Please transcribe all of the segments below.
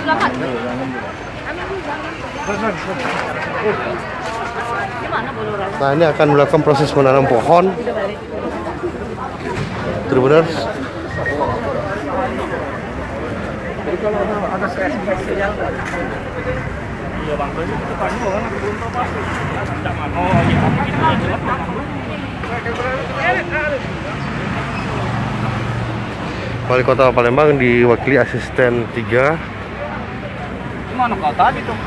silakan. Gimana Bolora? Nah, ini akan melakukan proses menanam pohon. Tribuners. Jadi kalau ada spesifikasi yang iya bang, berarti depannya orang belum tahu pasti. Tidak mau, oh iya, gitu aja. Wali Kota Palembang diwakili asisten 3. Gimana kau tadi tuh?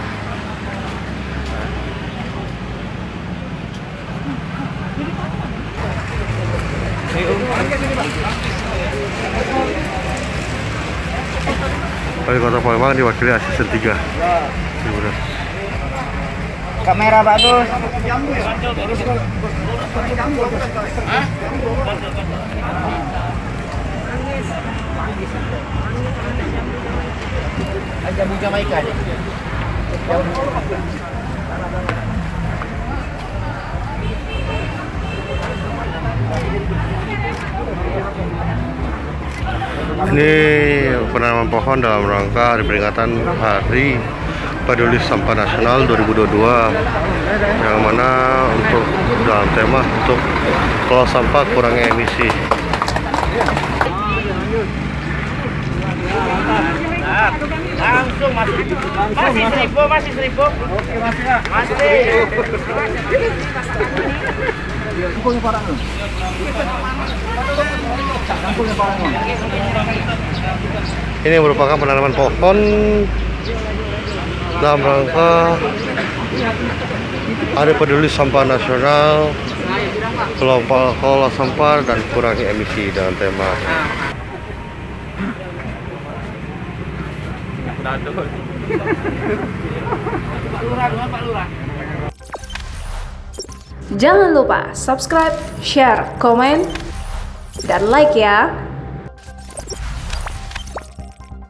Wali Kota Palembang diwakili asisten 3. Tribuners. Kamera bagus. Jamu Jamaika deh. Ini penanaman pohon dalam rangka peringatan Hari Peduli Sampah Nasional 2022, yang mana untuk dalam tema untuk kelola sampah kurangi emisi. Langsung masih 1.000, masih 1.000. Oke, masih ya. Masih. Kumpulnya parang. Kumpulnya parang. Ini merupakan penanaman pohon dalam rangka Hari Peduli Sampah Nasional, kelola sampah dan kurangi emisi dengan tema. Jangan lupa subscribe, share, komen, dan like ya.